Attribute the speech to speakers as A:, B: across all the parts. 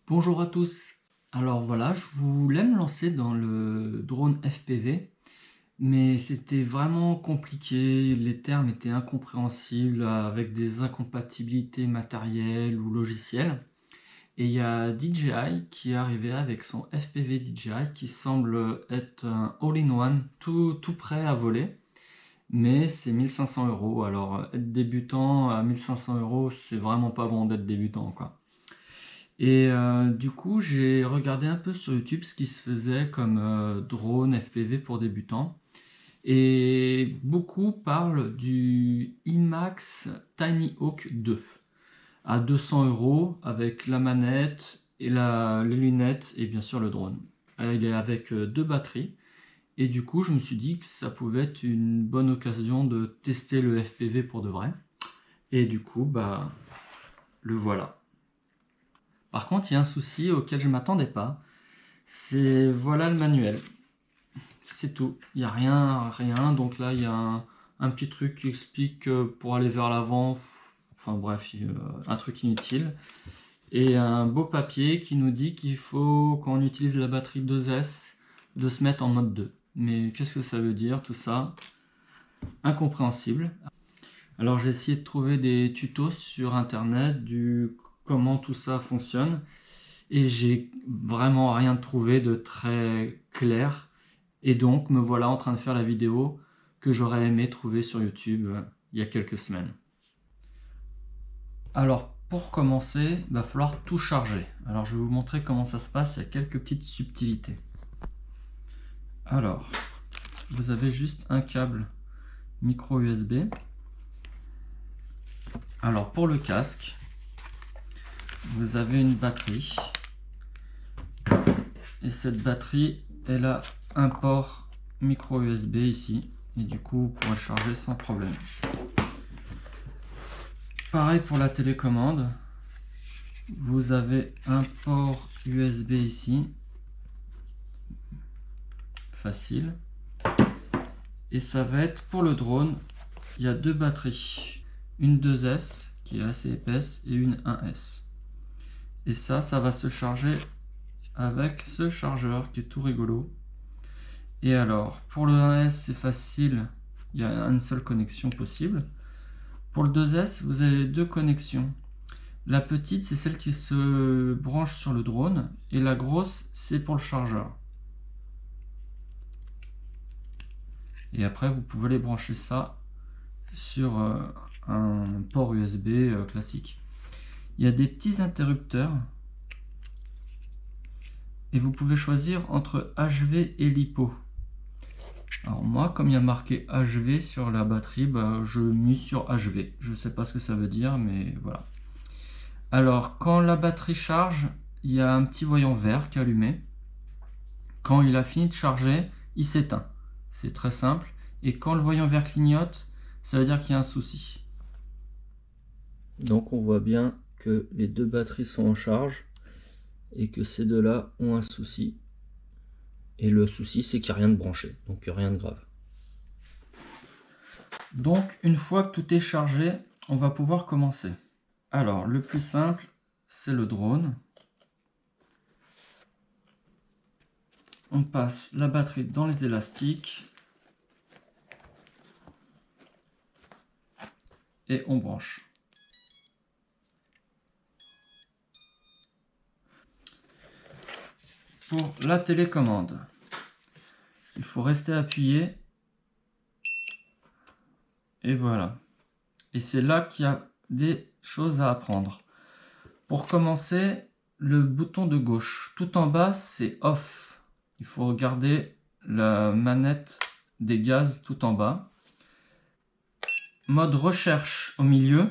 A: Bonjour à tous. Alors voilà, je voulais me lancer dans le drone FPV, mais c'était vraiment compliqué, les termes étaient incompréhensibles avec des incompatibilités matérielles ou logicielles. Et il y a DJI qui est arrivé avec son FPV DJI qui semble être un all-in-one tout prêt à voler, mais c'est 1500 euros. Alors être débutant à 1500 euros, c'est vraiment pas bon d'être débutant quoi. Et du coup, j'ai regardé un peu sur YouTube ce qui se faisait comme drone FPV pour débutants. Et beaucoup parlent du IMAX Tiny Hawk 2 à 200 euros avec la manette et les lunettes et bien sûr le drone. Il est avec deux batteries. Et du coup, je me suis dit que ça pouvait être une bonne occasion de tester le FPV pour de vrai. Et du coup, bah, le voilà. Par contre, il y a un souci auquel je ne m'attendais pas. C'est voilà le manuel. C'est tout. Il n'y a rien. Donc là, il y a un petit truc qui explique que pour aller vers l'avant. Enfin bref, un truc inutile. Et un beau papier qui nous dit qu'il faut, quand on utilise la batterie 2S, de se mettre en mode 2. Mais qu'est-ce que ça veut dire tout ça? Incompréhensible. Alors j'ai essayé de trouver des tutos sur internet du comment tout ça fonctionne. Et j'ai vraiment rien trouvé de très clair. Et donc me voilà en train de faire la vidéo que j'aurais aimé trouver sur YouTube il y a quelques semaines. Alors pour commencer, il va falloir tout charger. Alors je vais vous montrer comment ça se passe, il y a quelques petites subtilités. Alors, vous avez juste un câble micro USB. Alors pour le casque, vous avez une batterie. Et cette batterie, elle a un port micro USB ici. Et du coup, vous pourrez le charger sans problème. Pareil pour la télécommande. Vous avez un port USB ici. Facile. Et ça va être pour le drone. Il y a deux batteries. Une 2S qui est assez épaisse et une 1S. Et ça va se charger avec ce chargeur qui est tout rigolo. Et alors, pour le 1S, c'est facile. Il y a une seule connexion possible. Pour le 2S, vous avez deux connexions. La petite, c'est celle qui se branche sur le drone. Et la grosse, c'est pour le chargeur. Et après, vous pouvez les brancher ça sur un port USB classique. Il y a des petits interrupteurs. Et vous pouvez choisir entre HV et LiPo. Alors moi, comme il y a marqué HV sur la batterie, je mise sur HV. Je ne sais pas ce que ça veut dire, mais voilà. Alors, quand la batterie charge, il y a un petit voyant vert qui est allumé. Quand il a fini de charger, il s'éteint. C'est très simple. Et quand le voyant vert clignote, ça veut dire qu'il y a un souci. Donc on voit bien que les deux batteries sont en charge et que ces deux-là ont un souci. Et le souci, c'est qu'il n'y a rien de branché, donc rien de grave. Donc une fois que tout est chargé, on va pouvoir commencer. Alors le plus simple, c'est le drone. On passe la batterie dans les élastiques et on branche. Pour la télécommande, il faut rester appuyé et voilà. Et c'est là qu'il y a des choses à apprendre. Pour commencer, le bouton de gauche, tout en bas, c'est off. Il faut regarder la manette des gaz tout en bas. Mode recherche au milieu.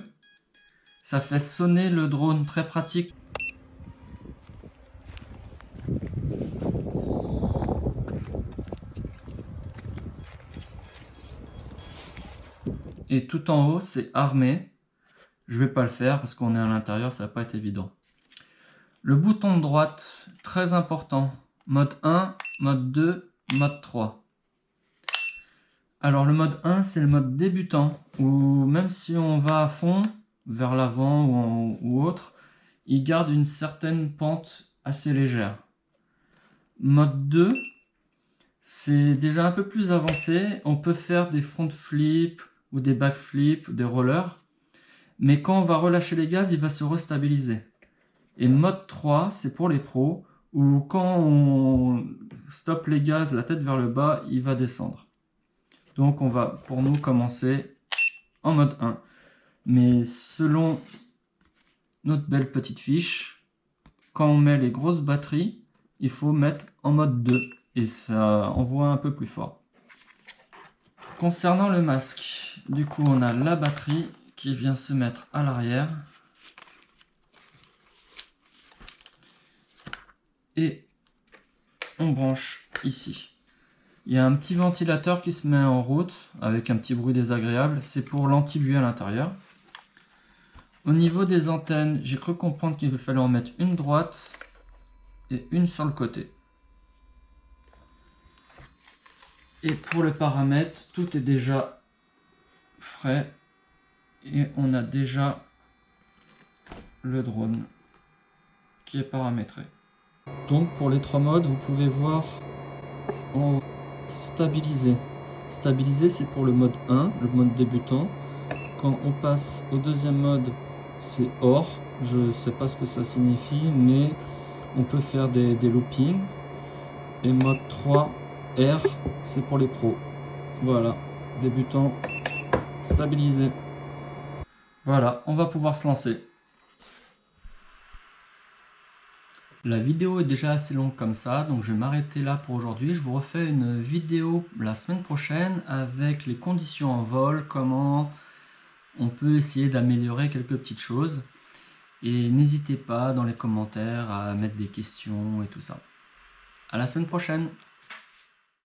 A: Ça fait sonner le drone, très pratique. Et tout en haut, c'est armé. Je vais pas le faire parce qu'on est à l'intérieur, ça va pas être évident. Le bouton de droite, très important. Mode 1, mode 2, mode 3. Alors le mode 1, c'est le mode débutant, où même si on va à fond, vers l'avant ou autre, il garde une certaine pente assez légère. Mode 2, c'est déjà un peu plus avancé. On peut faire des front flips ou des back flips, des rollers. Mais quand on va relâcher les gaz, il va se restabiliser. Et mode 3, c'est pour les pros, où quand on stoppe les gaz, la tête vers le bas, il va descendre. Donc on va, pour nous, commencer en mode 1. Mais selon notre belle petite fiche, quand on met les grosses batteries, il faut mettre en mode 2 et ça envoie un peu plus fort. Concernant le masque, du coup on a la batterie qui vient se mettre à l'arrière et on branche ici. Il y a un petit ventilateur qui se met en route avec un petit bruit désagréable, c'est pour l'anti-buée à l'intérieur. Au niveau des antennes, j'ai cru comprendre qu'il fallait en mettre une droite et une sur le côté. Et pour le paramètre, tout est déjà frais et on a déjà le drone qui est paramétré. Donc pour les 3 modes, vous pouvez voir en stabilisé. Stabilisé, c'est pour le mode 1, le mode débutant. Quand on passe au deuxième mode, c'est OR. Je ne sais pas ce que ça signifie, mais on peut faire des loopings. Et mode 3, R, c'est pour les pros. Voilà, débutant, stabilisé. Voilà, on va pouvoir se lancer. La vidéo est déjà assez longue comme ça, donc je vais m'arrêter là pour aujourd'hui. Je vous refais une vidéo la semaine prochaine avec les conditions en vol, comment on peut essayer d'améliorer quelques petites choses. Et n'hésitez pas dans les commentaires à mettre des questions et tout ça. À la semaine prochaine!